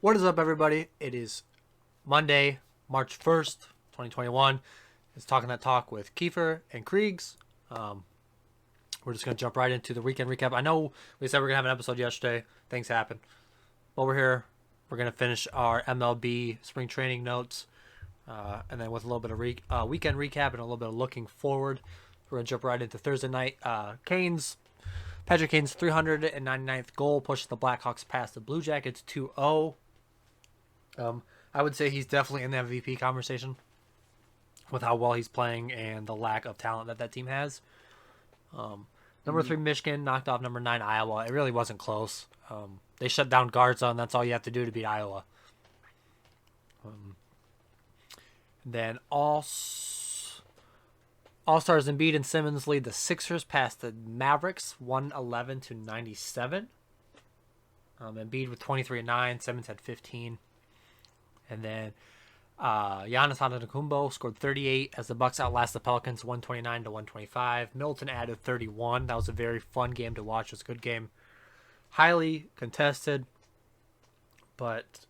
What is up, everybody? It is Monday, March 1st, 2021. It's Talking That Talk with Kiefer and Kriegs. We're just going to jump right into the weekend recap. I know we said we are going to have an episode yesterday. Things happen. But we're here. We're going to finish our MLB spring training notes. And then with a little bit of weekend recap and a little bit of looking forward, we're going to jump right into Thursday night. Patrick Kane's 399th goal pushed the Blackhawks past the Blue Jackets 2-0. I would say he's definitely in the MVP conversation with how well he's playing and the lack of talent that team has. Number 3, Michigan knocked off number 9, Iowa. It really wasn't close. They shut down Garza, and that's all you have to do to beat Iowa. Then All-Stars Embiid and Simmons lead the Sixers past the Mavericks 111-97. Embiid with 23 and 9. Simmons had 15. And then Giannis Antetokounmpo scored 38 as the Bucks outlast the Pelicans 129-125. Middleton added 31. That was a very fun game to watch. It was a good game. Highly contested. But,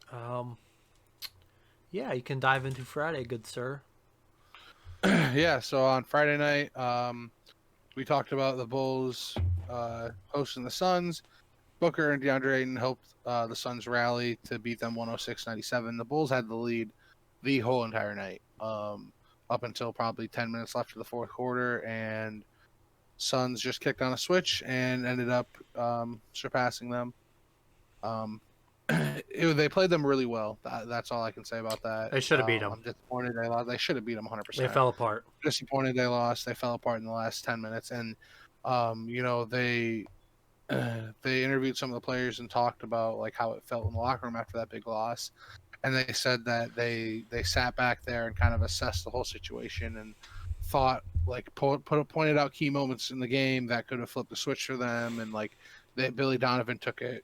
yeah, you can dive into Friday, good sir. Yeah, so on Friday night, we talked about the Bulls hosting the Suns. Booker and DeAndre Ayton helped the Suns rally to beat them 106-97. The Bulls had the lead the whole entire night, up until probably 10 minutes left of the fourth quarter, and Suns just kicked on a switch and ended up surpassing them. They played them really well. That's all I can say about that. They should have beat them. I'm disappointed they lost. They should have beat them 100%. They fell apart. Disappointed they lost. They fell apart in the last 10 minutes. And, they interviewed some of the players and talked about like how it felt in the locker room after that big loss. And they said that they sat back there and kind of assessed the whole situation and thought, like, pointed out key moments in the game that could have flipped the switch for them. And like that Billy Donovan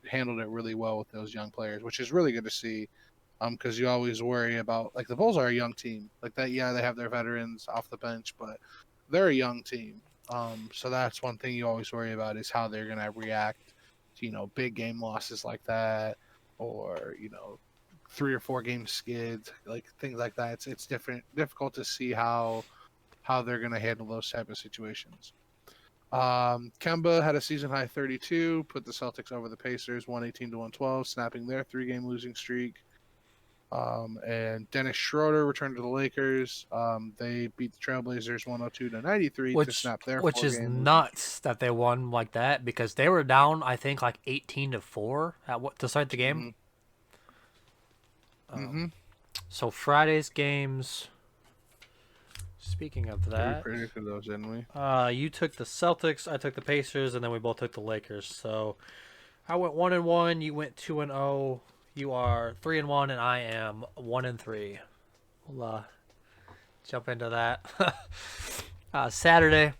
handled it really well with those young players, which is really good to see. Because you always worry about, like, the Bulls are a young team like that. Yeah, they have their veterans off the bench, but they're a young team. So that's one thing you always worry about is how they're going to react to, big game losses like that, or, 3 or 4 game skids, like things like that. It's difficult to see how they're going to handle those type of situations. Kemba had a season high 32, put the Celtics over the Pacers 118-112, snapping their 3-game losing streak. And Dennis Schroeder returned to the Lakers. They beat the Trailblazers 102-93 to snap their 4-game. Which is nuts that they won like that, because they were down, I think, like 18-4 to start the game. So Friday's games. Speaking of that, we predicted those, didn't we? You took the Celtics, I took the Pacers, and then we both took the Lakers. So I went 1-1. You went 2-0. You are 3-1, and I am 1-3. We'll jump into that. Saturday,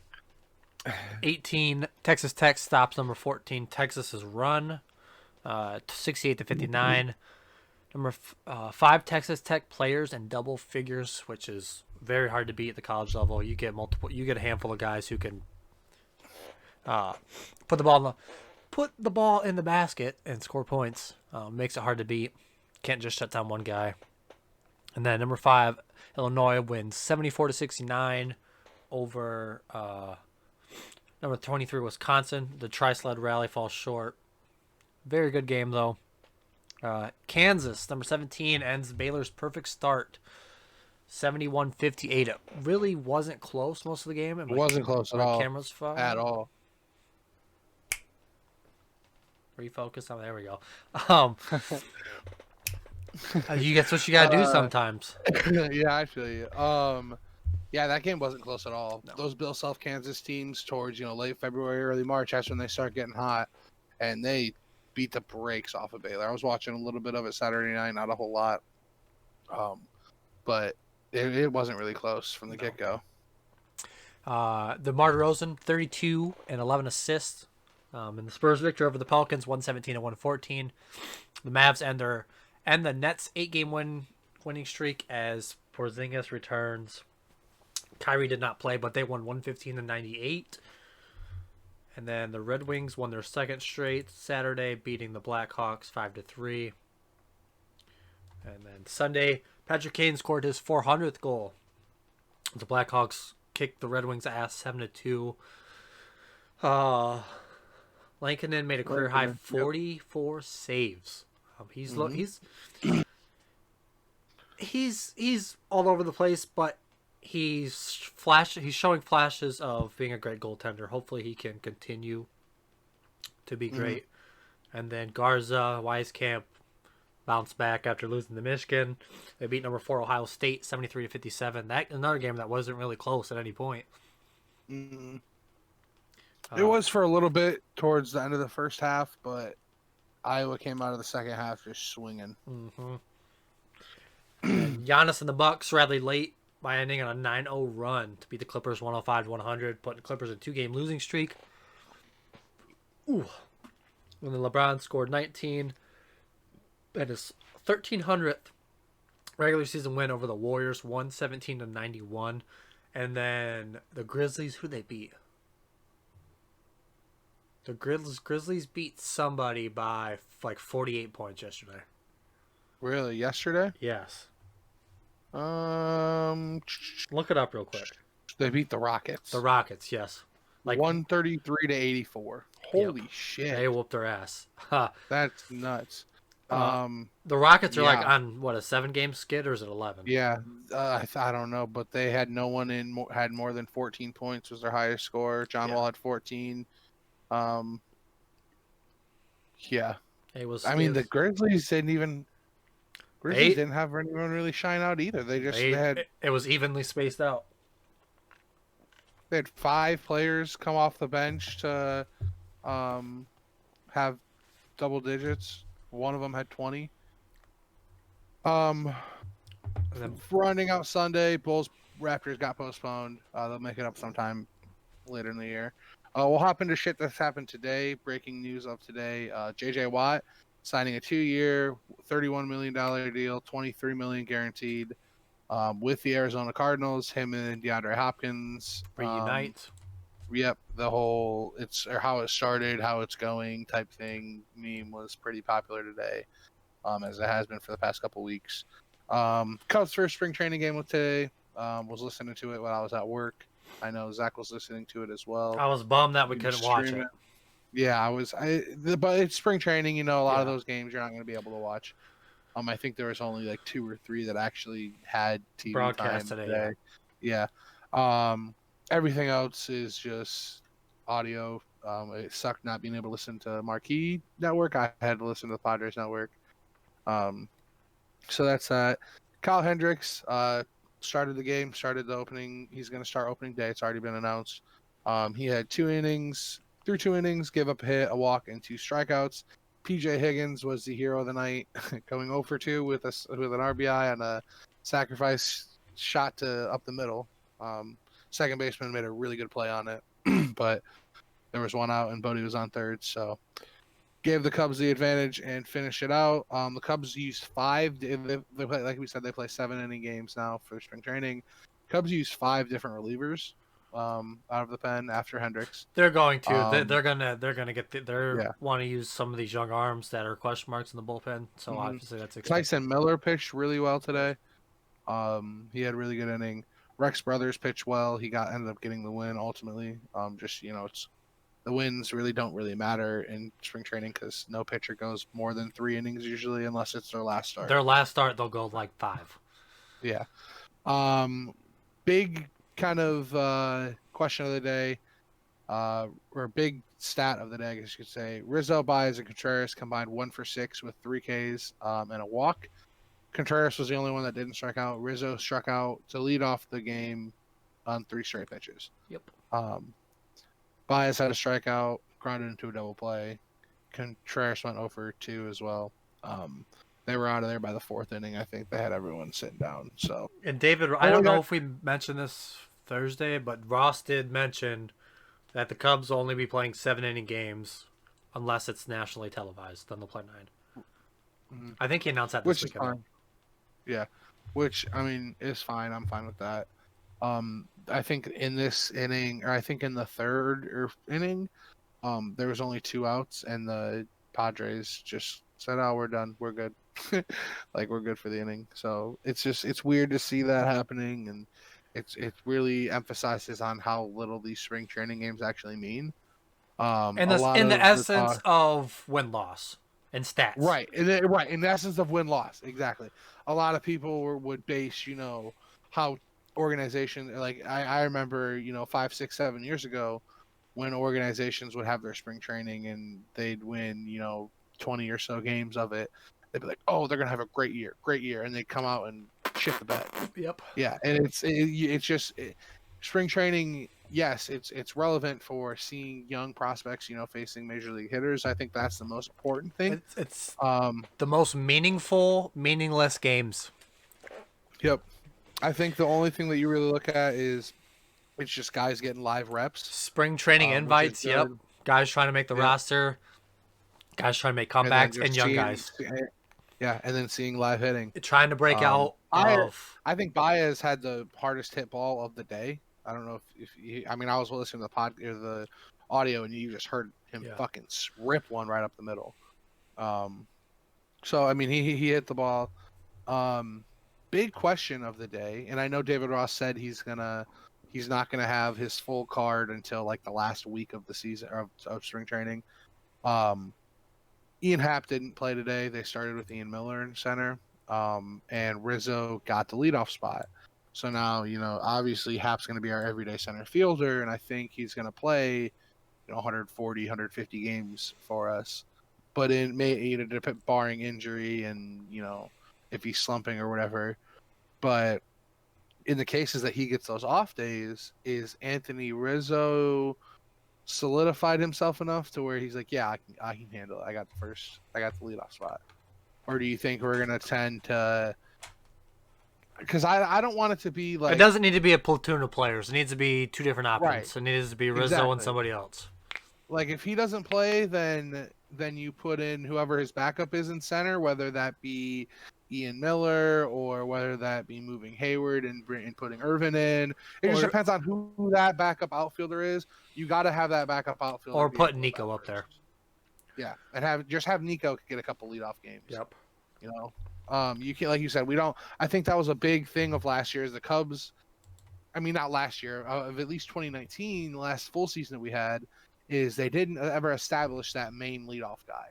18. Texas Tech stops number 14. Texas's run, 68-59. Number 5 Texas Tech players in double figures, which is very hard to beat at the college level. You get a handful of guys who can put the ball in the basket and score points. Makes it hard to beat. Can't just shut down one guy. And then number 5, Illinois wins 74-69 over number 23, Wisconsin. The tri-sled rally falls short. Very good game, though. Kansas, number 17, ends Baylor's perfect start, 71-58. It really wasn't close most of the game. It wasn't close at all. Cameras far. At all. Refocus on. There we go. That's what you gotta do sometimes. Yeah, I feel you. Yeah, that game wasn't close at all. No. Those Bill Self Kansas teams towards late February, early March, that's when they start getting hot, and they beat the brakes off of Baylor. I was watching a little bit of it Saturday night, not a whole lot, but it wasn't really close from the get-go. DeMar DeRozan, 32 and 11 assists. In the Spurs victory over the Pelicans, 117-114. The Mavs end the Nets' 8-game winning streak as Porzingis returns. Kyrie did not play, but they won 115-98. And then the Red Wings won their second straight Saturday, beating the Blackhawks 5-3. And then Sunday, Patrick Kane scored his 400th goal. The Blackhawks kicked the Red Wings' ass 7-2. Lankinen made a career high Yep. 44 saves. He's Mhm. he's all over the place, but he's showing flashes of being a great goaltender. Hopefully, he can continue to be great. And then Garza, Weiskamp bounced back after losing to Michigan. They beat number 4 Ohio State 73-57. That another game that wasn't really close at any point. Mhm. It was for a little bit towards the end of the first half, but Iowa came out of the second half just swinging. Mm-hmm. And Giannis and the Bucks rallied late by ending on a 9-0 run to beat the Clippers 105-100, putting the Clippers in a 2-game losing streak. Ooh. And then LeBron scored 19 and his 1300th regular season win over the Warriors, 117-91. And then the Grizzlies, who they beat? The Grizzlies beat somebody by like 48 points yesterday. Really, yesterday? Yes. Look it up real quick. They beat the Rockets. The Rockets, yes. Like 133-84. Holy shit! They whooped their ass. That's nuts. The Rockets are like on what, a 7-game skid, or is it 11? Yeah, I don't know, but they had no one had more than 14 points was their highest score. John Wall had 14. Yeah. The Grizzlies didn't have anyone really shine out either. It was evenly spaced out. They had 5 players come off the bench to have double digits. One of them had 20. Running out Sunday, Raptors got postponed. They'll make it up sometime later in the year. We'll hop into shit that's happened today. Breaking news of today: J.J. Watt signing a 2-year, $31 million deal, $23 million guaranteed, with the Arizona Cardinals. Him and DeAndre Hopkins reunite. Yep, the whole how it started, how it's going type thing meme was pretty popular today, as it has been for the past couple weeks. Cubs first spring training game today. Was listening to it while I was at work. I know Zach was listening to it as well. I was bummed that we couldn't watch it. Yeah, but it's spring training. A lot of those games you're not going to be able to watch. I think there was only like 2 or 3 that actually had TV broadcast time today. Yeah. Everything else is just audio. It sucked not being able to listen to Marquee Network. I had to listen to the Padres Network. So that's that. Kyle Hendricks started the opening. He's going to start opening day. It's already been announced. He had 2 innings, threw 2 innings, gave up a hit, a walk, and 2 strikeouts. PJ Higgins was the hero of the night, going 0 for 2 with an RBI on a sacrifice shot to up the middle. Second baseman made a really good play on it, but there was 1 out and Bodie was on third, so gave the Cubs the advantage and finished it out. The Cubs used 5. They play, like we said, they play 7-inning games now for spring training. Cubs used 5 different relievers out of the pen after Hendricks. They're going to. They're gonna get. Want to use some of these young arms that are question marks in the bullpen. So obviously that's expected. Tyson Miller pitched really well today. He had a really good inning. Rex Brothers pitched well. He ended up getting the win ultimately. It's the wins really don't matter in spring training because no pitcher goes more than 3 innings usually unless it's their last start. Their last start, they'll go like 5. Yeah. Big kind of question of the day, or big stat of the day, I guess you could say. Rizzo, Baez, and Contreras combined 1 for 6 with 3 Ks and a walk. Contreras was the only one that didn't strike out. Rizzo struck out to lead off the game on 3 straight pitches. Yep. Baez had a strikeout, grounded into a double play. Contreras went 0 for 2 as well. They were out of there by the 4th inning. I think they had everyone sitting down. So. And David, I don't know if we mentioned this Thursday, but Ross did mention that the Cubs will only be playing 7-inning games unless it's nationally televised. Then they'll play 9. Mm-hmm. I think he announced that this weekend. Which is fine. Yeah, which is fine. I'm fine with that. I think in this inning, or I think in the 3rd inning, there was only 2 outs, and the Padres just said, "Oh, we're done. We're good. Like we're good for the inning." So it's weird to see that happening, and it really emphasizes on how little these spring training games actually mean. And A that's lot in the of the essence of win loss and stats. right, right in the essence of win loss, exactly. A lot of people would base, how organizations like I remember, 5, 6, 7 years ago when organizations would have their spring training and they'd win, 20 or so games of it. They'd be like, "Oh, they're gonna have a great year," and they'd come out and shit the bed. Yep. Yeah, and it's just spring training. Yes, it's relevant for seeing young prospects, facing major league hitters. I think that's the most important thing. It's Um, the most meaningful, meaningless games. yep. I think the only thing that you really look at is it's just guys getting live reps, Spring training which is invites. Yep. good. Guys trying to make the Yeah, roster. Guys trying to make and then comebacks, and just young seeing, guys yeah, and then seeing live hitting. trying to break out I of. I think Baez had the hardest hit ball of the day. I don't know if I mean I was listening to the or the audio and you just heard him Yeah. fucking rip one right up the middle. So I mean he hit the ball. Big question of the day, and I know David Ross said he's not gonna have his full card until like the last week of the season of spring training. Um, Ian Happ didn't play today. They started with Ian Miller in center, and Rizzo got the leadoff spot. So now, obviously Happ's going to be our everyday center fielder, and I think he's going to play, 140, 150 games for us. But in May, barring injury and if he's slumping or whatever. But in the cases that he gets those off days, is Anthony Rizzo solidified himself enough to where he's like, yeah, I can handle it. I got the leadoff spot. Or do you think we're gonna tend to? Because I don't want it to be like It doesn't need to be a platoon of players. It needs to be two different options. right, It needs to be Rizzo exactly. and somebody else. Like if he doesn't play, then you put in whoever his backup is in center, whether that be Ian Miller or whether that be moving Hayward and putting Irvin in. It just depends on who that backup outfielder is. You got to have that backup outfielder. Or put Nico up there. Yeah, and have Nico get a couple leadoff games. Yep. You can, like you said, we don't. I think that was a big thing of last year. Is the Cubs? I mean, not last year. Of at least 2019, the last full season that we had, is they didn't ever establish that main leadoff guy,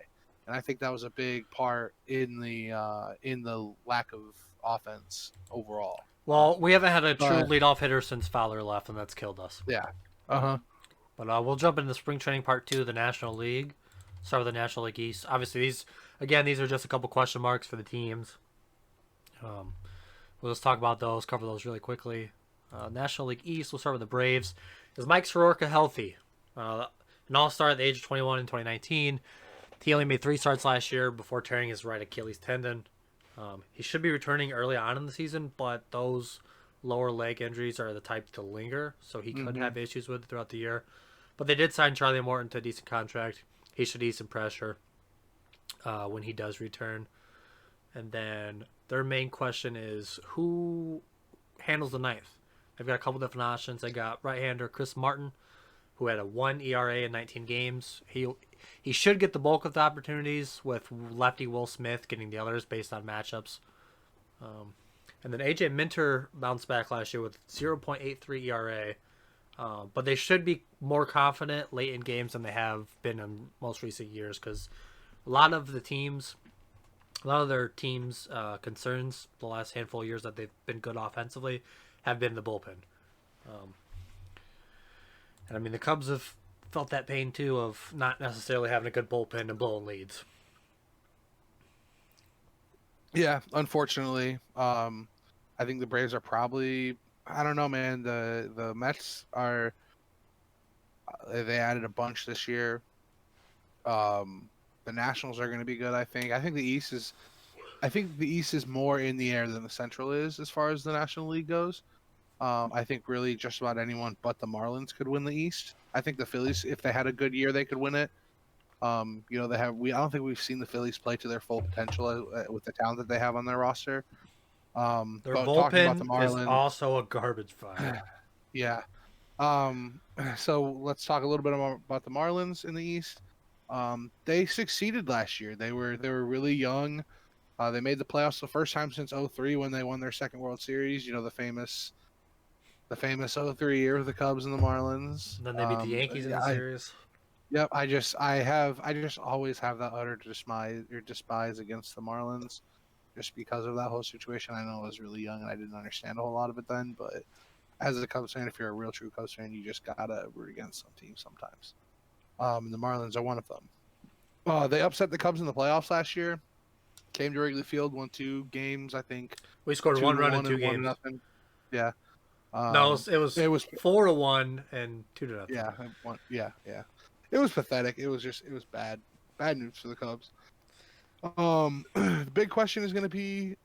and I think that was a big part in the lack of offense overall. Well, we haven't had a true leadoff hitter since Fowler left, and that's killed us. Yeah. But we'll jump into the spring training part 2 of the National League. Start with the National League East. Obviously, these are just a couple question marks for the teams. We'll just talk about those, cover those really quickly. National League East, we'll start with the Braves. Is Mike Soroka healthy? An all-star at the age of 21 in 2019. He only made 3 starts last year before tearing his right Achilles tendon. He should be returning early on in the season, but those lower leg injuries are the type to linger, so he could have issues with it throughout the year. But they did sign Charlie Morton to a decent contract. He should ease some pressure when he does return. And then their main question is who handles the ninth? They've got a couple different options. They got right-hander Chris Martin, who had a 1 ERA in 19 games. He should get the bulk of the opportunities, with lefty Will Smith getting the others based on matchups. And then AJ Minter bounced back last year with 0.83 ERA. But they should be more confident late in games than they have been in most recent years, because a lot of their teams' concerns the last handful of years that they've been good offensively have been the bullpen. And I mean, the Cubs have felt that pain too of not necessarily having a good bullpen and blowing leads. Yeah, unfortunately, I think the Braves are probably. I don't know, man. The Mets are. They added a bunch this year. The Nationals are going to be good. I think. I think the East is more in the air than the Central is as far as the National League goes. I think really just about anyone but the Marlins could win the East. I think the Phillies, if they had a good year, they could win it. They have. I don't think we've seen the Phillies play to their full potential with the talent that they have on their roster. Their bullpen is also a garbage fire. Yeah. So let's talk a little bit about the Marlins in the East. They succeeded last year. They were really young. They made the playoffs the first time since '03 when they won their second World Series. You know, the famous '03 year with the Cubs and the Marlins. And then they beat the Yankees in Yeah, the series. yep. I just always have that utter despise against the Marlins, just because of that whole situation. I know I was really young and I didn't understand a whole lot of it then, but as a Cubs fan, if you're a real true Cubs fan, you just gotta root against some teams sometimes. And the Marlins are one of them. They upset the Cubs in the playoffs last year. Came to Wrigley Field, won 2 games, I think, We scored 1 run in 2-1 two and one to games. nothing. Yeah. No, Um, it was it was 4-1 and 2-0. yeah, yeah. It was pathetic. It was bad news for the Cubs. The big question is going to be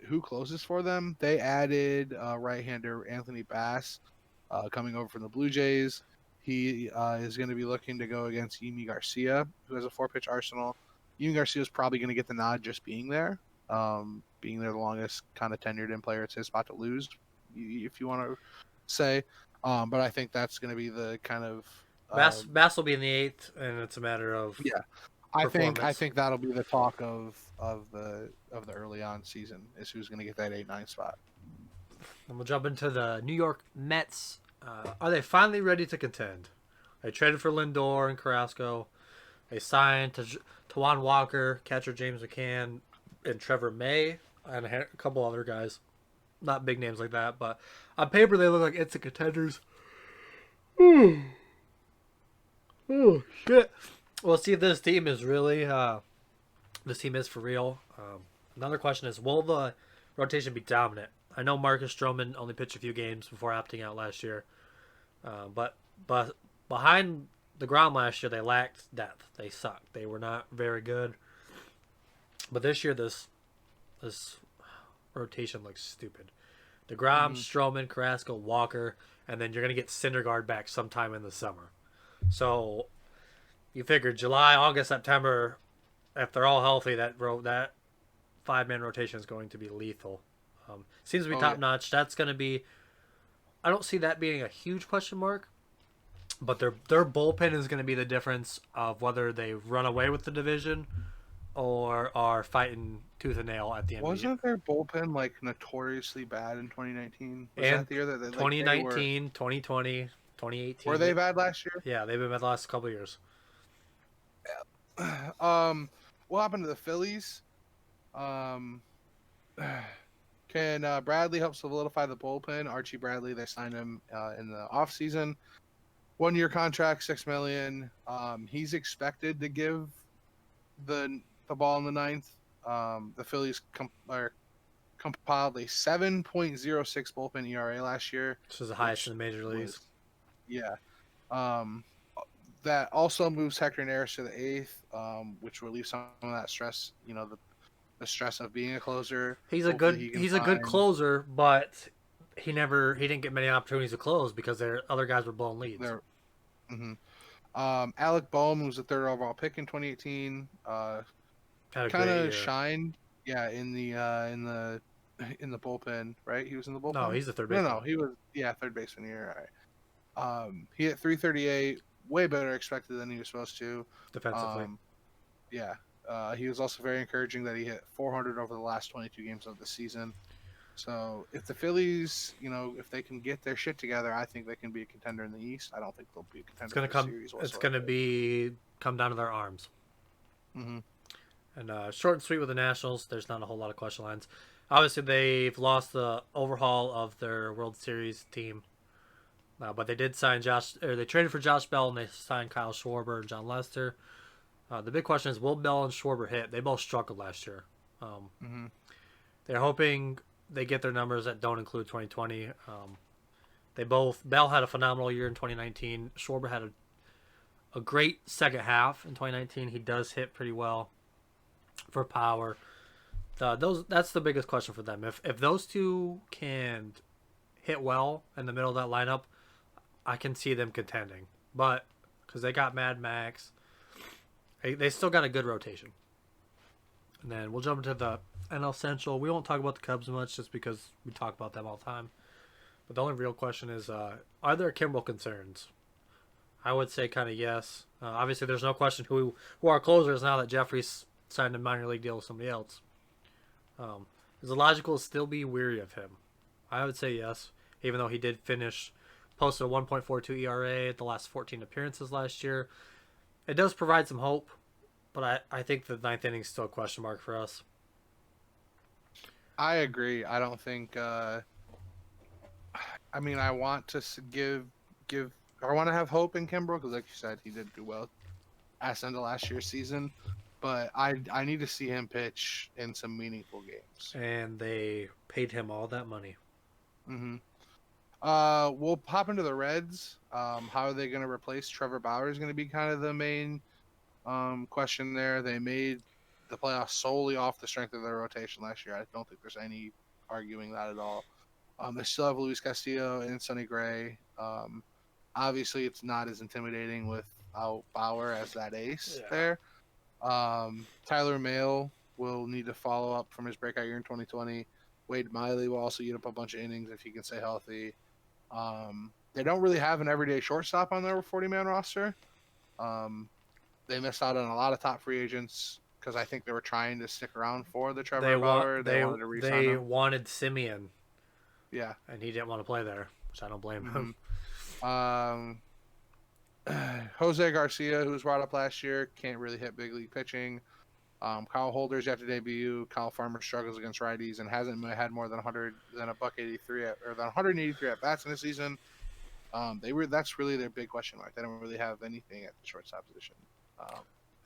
who closes for them. They added right-hander Anthony Bass coming over from the Blue Jays. He is going to be looking to go against Yimi Garcia, who has a 4-pitch arsenal. Yimi Garcia is probably going to get the nod just being there, being there the longest kind of tenured in player. It's his spot to lose, if you want to say. But I think that's going to be the kind of Bass will be in the 8th, and it's a matter of yeah. I think that'll be the talk of the early on season is who's going to get that 8-9 spot. And we'll jump into the New York Mets. Are they finally ready to contend? They traded for Lindor and Carrasco. They signed Tawan Walker, catcher James McCann, and Trevor May, and a couple other guys. Not big names like that, but on paper they look like instant contenders. Oh shit! We'll see if this team is really this team is for real. Another question is, will the rotation be dominant? I know Marcus Stroman only pitched a few games before opting out last year, but behind the ground last year they lacked depth. They sucked. They were not very good. But this year this rotation looks stupid. DeGrom, Stroman, Carrasco, Walker, and then you're gonna get Syndergaard back sometime in the summer. So you figure July, August, September, if they're all healthy, that 5-man rotation is going to be lethal. Seems to be top notch. That's going to be. I don't see that being a huge question mark, but their bullpen is going to be the difference of whether they run away with the division or are fighting tooth and nail at the end. Wasn't their bullpen like notoriously bad in 2019? Was and that the year that 2019, 2020, 2018? Were they bad last year? Yeah, they've been bad the last couple of years. What happened to the Phillies? Can Bradley help solidify the bullpen? Archie Bradley, they signed him in the offseason. 1-year contract, $6 million. He's expected to give the ball in the 9th. The Phillies compiled a 7.06 bullpen ERA last year. This is the highest in the major leagues. Yeah. That also moves Hector Neris to the 8th, which relieves some of that stress. You know, the stress of being a closer. He's a good closer, but he didn't get many opportunities to close because their other guys were blowing leads. Alec Boehm, who's the 3rd overall pick in 2018, kind of shined. Yeah, in the bullpen, right? He was in the bullpen. No, he's the third baseman. No, he was third baseman here. All right. He hit .338, way better expected than he was supposed to. Defensively. He was also very encouraging that he hit 400 over the last 22 games of the season. So if the Phillies, if they can get their shit together, I think they can be a contender in the East. I don't think they'll be a contender in the series whatsoever. It's going to come down to their arms. Mm-hmm. And short and sweet with the Nationals, there's not a whole lot of question lines. Obviously, they've lost the overhaul of their World Series team. But they did sign they traded for Josh Bell, and they signed Kyle Schwarber and John Lester. The big question is, will Bell and Schwarber hit? They both struggled last year. They're hoping they get their numbers that don't include 2020. Bell had a phenomenal year in 2019. Schwarber had a great second half in 2019. He does hit pretty well for power. That's the biggest question for them. If those two can hit well in the middle of that lineup, I can see them contending. But because they got Mad Max, they still got a good rotation. And then we'll jump into the NL Central. We won't talk about the Cubs much just because we talk about them all the time. But the only real question is, are there Kimbrel concerns? I would say kind of yes. Obviously, there's no question who our closer is now that Jeffrey's signed a minor league deal with somebody else. Is it logical to still be weary of him? I would say yes, even though he did posted a 1.42 ERA at the last 14 appearances last year. It does provide some hope, but I think the ninth inning is still a question mark for us. I agree. I don't think. I mean, I want to give. I want to have hope in Kimbrel because, like you said, he did do well at the end of last year's season. But I need to see him pitch in some meaningful games. And they paid him all that money. Mm-hmm. We'll pop into the Reds. How are they going to replace Trevor Bauer is going to be kind of the main question there. They made the playoffs solely off the strength of their rotation last year. I don't think there's any arguing that at all. They still have Luis Castillo and Sonny Gray. Obviously, it's not as intimidating without Bauer as that ace there. Tyler Mahle will need to follow up from his breakout year in 2020. Wade Miley will also eat up a bunch of innings if he can stay healthy. They don't really have an everyday shortstop on their 40-man roster. They missed out on a lot of top free agents because I think they were trying to stick around for the Trevor Bauer. They wanted to re-sign him. Wanted Simeon. Yeah. And he didn't want to play there, which I don't blame him. Jose Garcia, who was brought up last year, can't really hit big league pitching. Kyle Holder's yet to debut. Kyle Farmer struggles against righties and hasn't had more than a buck 83 or than 183 at bats in the season. That's really their big question mark. They don't really have anything at the shortstop position.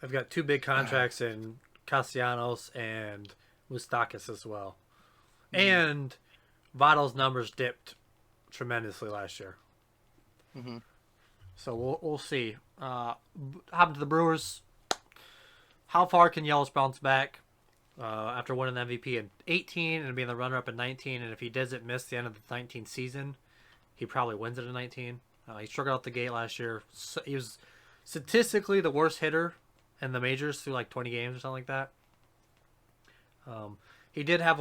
They've got two big contracts in Castellanos and Moustakas as well. Mm-hmm. And Votto's numbers dipped tremendously last year. Mm-hmm. So we'll see. Happened to the Brewers. How far can Yelich bounce back after winning the MVP in 18 and being the runner-up in 19? And if he doesn't miss the end of the 19 season, he probably wins it in 19. He struggled out the gate last year. So he was statistically the worst hitter in the majors through like 20 games or something like that. He did have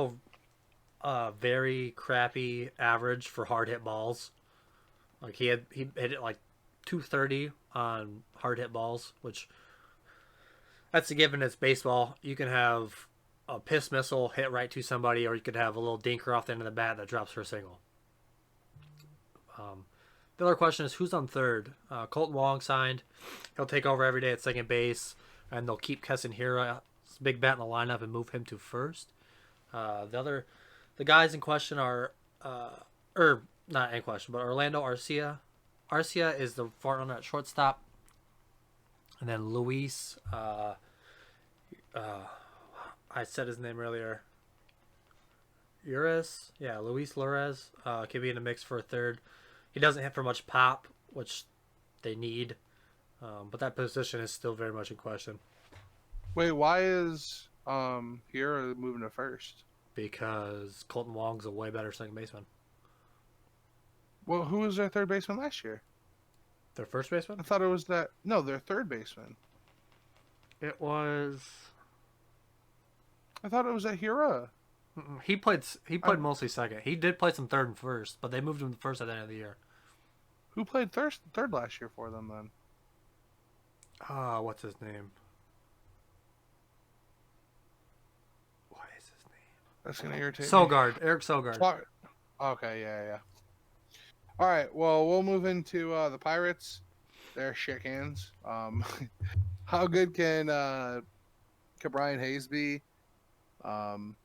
a very crappy average for hard hit balls. Like he hit it like 230 on hard hit balls, which that's a given. It's baseball. You can have a piss missile hit right to somebody, or you could have a little dinker off the end of the bat that drops for a single. The other question is who's on third? Colton Wong signed. He'll take over every day at second base, and they'll keep Keston Hiura's big bat in the lineup and move him to first. The guys in question are, not in question, but Orlando Arcia. Arcia is the front runner at shortstop. And then Luis, I said his name earlier. Ures? Yeah, Luis Lores could be in the mix for a third. He doesn't hit for much pop, which they need. But that position is still very much in question. Wait, why is Hiura moving to first? Because Colton Wong's a way better second baseman. Well, who was their third baseman last year? Their first baseman? I thought it was that. No, their third baseman. It was. I thought it was at Hiura. He played mostly second. He did play some third and first, but they moved him to first at the end of the year. Who played third last year for them then? What's his name? What is his name? That's gonna irritate me. Sogard. Eric Sogard. Okay, yeah. All right, well, we'll move into the Pirates. They're shit cans. How good can Brian Hayes be? Colin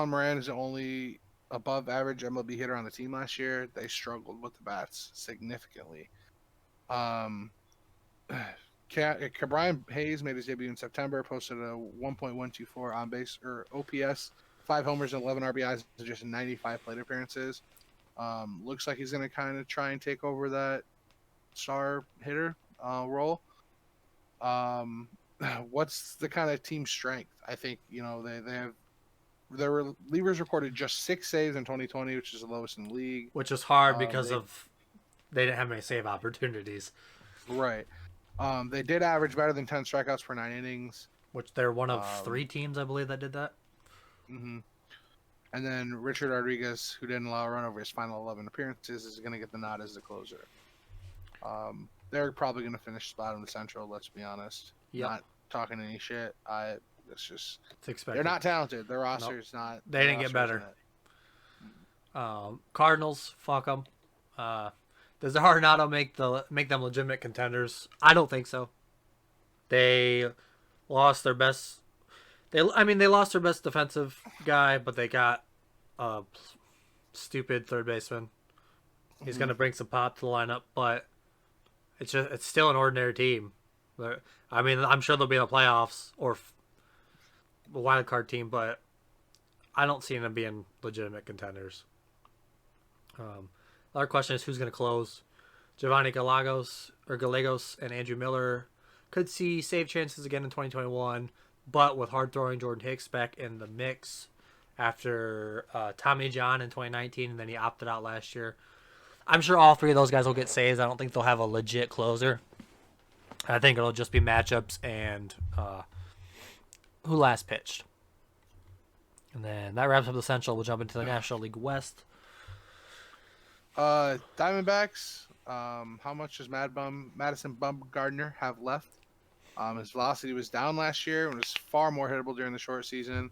Moran is the only above-average MLB hitter on the team last year. They struggled with the bats significantly. Brian Hayes made his debut in September, posted a 1.124 on base or OPS, 5 homers and 11 RBIs in just 95 plate appearances. Looks like he's going to kind of try and take over that star hitter role. What's the kind of team strength? I think, they have their relievers recorded just 6 saves in 2020, which is the lowest in the league. Which is hard because they didn't have many save opportunities. Right. They did average better than 10 strikeouts per 9 innings. Which they're one of 3 teams, I believe, that did that. Mm-hmm. And then Richard Rodriguez, who didn't allow a run over his final 11 appearances, is going to get the nod as the closer. they're probably going to finish bottom of the Central. Let's be honest. Yep. Not talking any shit. It's just It's expected. they're not talented. Their Nope. roster's not. They their didn't get roster better. isn't it. Cardinals, fuck them. Does Arenado make them legitimate contenders? I don't think so. They lost their best. They lost their best defensive guy, but they got a stupid third baseman. He's going to bring some pop to the lineup, but it's still an ordinary team. I'm sure they'll be in the playoffs or a wild card team, but I don't see them being legitimate contenders. Another question is who's going to close. Giovanni Gallegos and Andrew Miller could see save chances again in 2021, but with hard-throwing Jordan Hicks back in the mix after Tommy John in 2019, and then he opted out last year. I'm sure all three of those guys will get saves. I don't think they'll have a legit closer. I think it'll just be matchups and who last pitched. And then that wraps up the Central. We'll jump into the National League West. Diamondbacks. How much does Madison Bumgarner have left? His velocity was down last year and was far more hittable during the short season.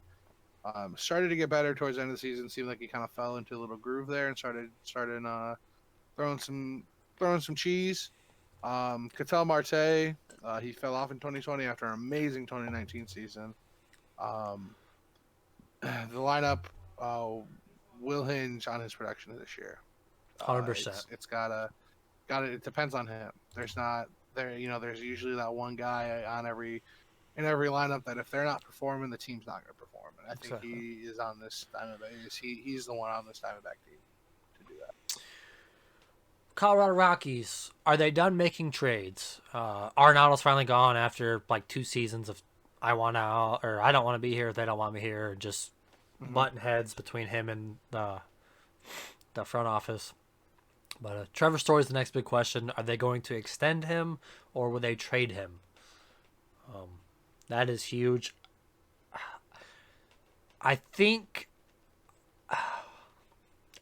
Started to get better towards the end of the season. Seemed like he kind of fell into a little groove there and started throwing some cheese. Ketel Marte, he fell off in 2020 after an amazing 2019 season. The lineup will hinge on his production this year. 100%. It's gotta. It depends on him. There's usually that one guy in every lineup that if they're not performing, the team's not going to perform. And I think he is on this Diamondback. He's the one on this Diamondback team to do that. Colorado Rockies, are they done making trades? Arenado's finally gone after like 2 seasons of I want out or I don't want to be here. They don't want me here. Just button heads between him and the front office. But Trevor Story's the next big question. Are they going to extend him or will they trade him? That is huge. I think...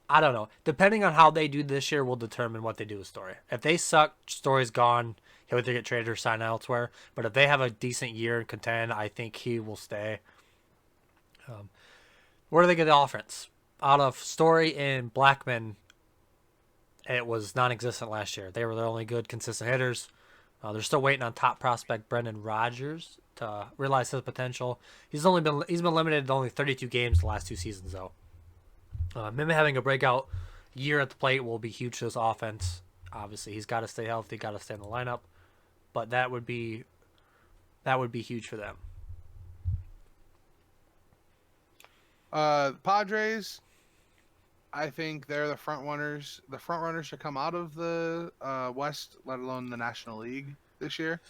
I don't know. Depending on how they do this year will determine what they do with Story. If they suck, Story's gone. He'll either get traded or sign elsewhere. But if they have a decent year and contend, I think he will stay. Where do they get the offense? Out of Story and Blackman, it was non-existent last year. They were the only good, consistent hitters. They're still waiting on top prospect Brendan Rodgers to realize his potential. He's been limited to only 32 games the last 2 seasons, though. Him having a breakout year at the plate will be huge to his offense. Obviously, he's got to stay healthy, got to stay in the lineup, but that would be huge for them. Padres, I think they're the front runners. The front runners should come out of the West, let alone the National League this year.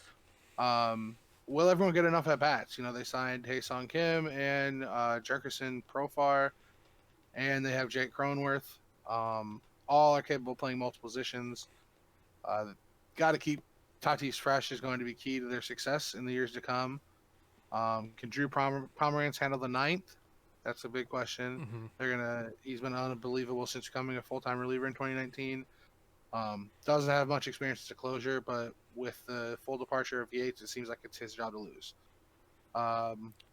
Will everyone get enough at bats? They signed Hae-Sung Kim and Jerkerson Profar, and they have Jake Cronenworth. All are capable of playing multiple positions. Got to keep Tatis fresh is going to be key to their success in the years to come. Can Drew Pomeranz handle the ninth? That's a big question. He's been unbelievable since becoming a full-time reliever in 2019. Doesn't have much experience as a closure, but with the full departure of Yates, it seems like it's his job to lose.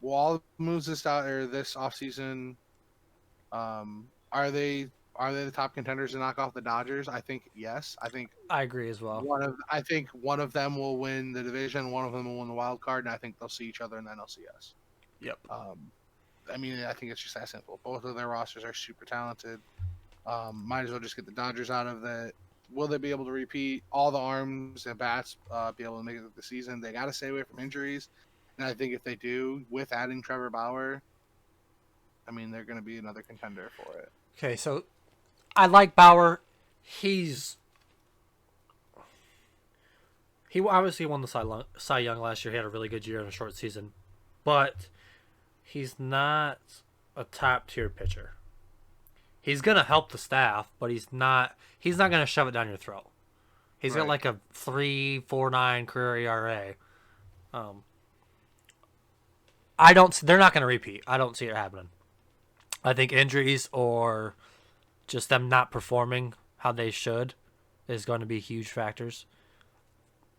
Will all moves this offseason, are they the top contenders to knock off the Dodgers? I think yes. I agree as well. I think one of them will win the division, one of them will win the wild card, and I think they'll see each other in the NLCS. Yep. I think it's just that simple. Both of their rosters are super talented. Might as well just get the Dodgers out of it. Will they be able to repeat all the arms and bats, be able to make it through the season? They got to stay away from injuries. And I think if they do, with adding Trevor Bauer, they're going to be another contender for it. Okay, so I like Bauer. He obviously won the Cy Young last year. He had a really good year in a short season. But he's not a top-tier pitcher. He's going to help the staff, but he's not going to shove it down your throat. He's got like a 3.49 career ERA. They're not going to repeat. I don't see it happening. I think injuries or just them not performing how they should is going to be huge factors.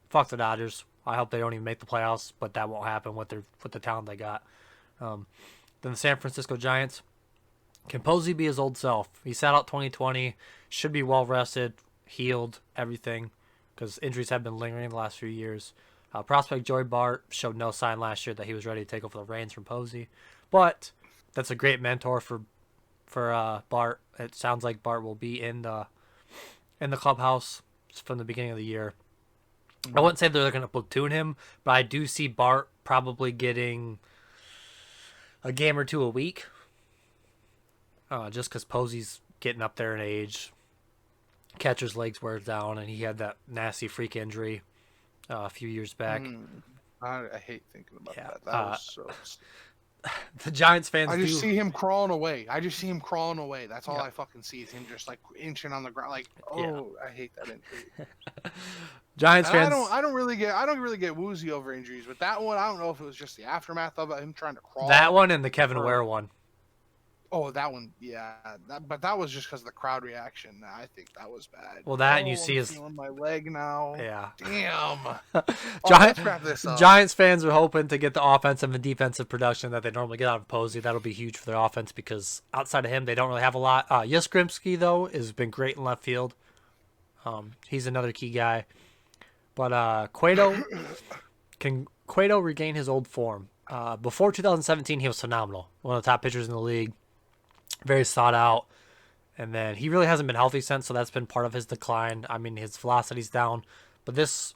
fuck the Dodgers. I hope they don't even make the playoffs, but that won't happen with the talent they got. Then the San Francisco Giants. Can Posey be his old self? He sat out 2020. Should be well rested, healed, everything, because injuries have been lingering the last few years. Prospect Joey Bart showed no sign last year that he was ready to take over the reins from Posey, but that's a great mentor for Bart. It sounds like Bart will be in the clubhouse from the beginning of the year. I wouldn't say they're going to platoon him, but I do see Bart probably getting a game or two a week, just because Posey's getting up there in age. Catcher's legs wear down, and he had that nasty freak injury a few years back. I hate thinking about that. That was so... The Giants fans see him crawling away. That's all I fucking see is him just like inching on the ground. Like, I hate that injury. Giants fans. I don't really get woozy over injuries, but that one, I don't know if it was just the aftermath of it, him trying to crawl. That one and the Kevin Ware one. Oh, that one, yeah. But that was just because of the crowd reaction. I think that was bad. Well, that and you see his... feeling my leg now. Yeah. Damn. Giants, let's wrap this up. Giants fans are hoping to get the offensive and defensive production that they normally get out of Posey. That'll be huge for their offense because outside of him, they don't really have a lot. Yastrzemski, though, has been great in left field. He's another key guy. But Cueto, can Cueto regain his old form? Before 2017, he was phenomenal. One of the top pitchers in the league. Very sought out. And then he really hasn't been healthy since, so that's been part of his decline. I mean, his velocity's down. But this,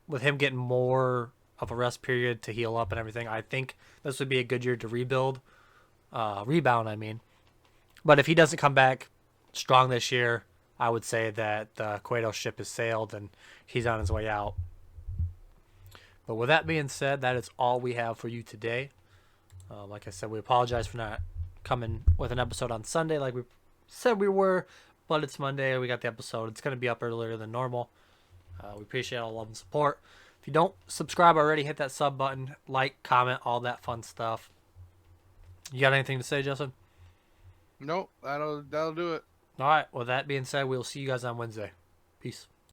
with him getting more of a rest period to heal up and everything, I think this would be a good year to rebound, I mean. But if he doesn't come back strong this year, I would say that the Cueto ship has sailed and he's on his way out. But with that being said, that is all we have for you today. Like I said, we apologize for not coming with an episode on Sunday like we said we were, but it's Monday. We got the episode. It's going to be up earlier than normal. We appreciate all the love and support. If you don't subscribe already, hit that sub button, like, comment, all that fun stuff. You got anything to say, Justin? Nope, that'll do it. All right. With that being said, we'll see you guys on Wednesday. Peace.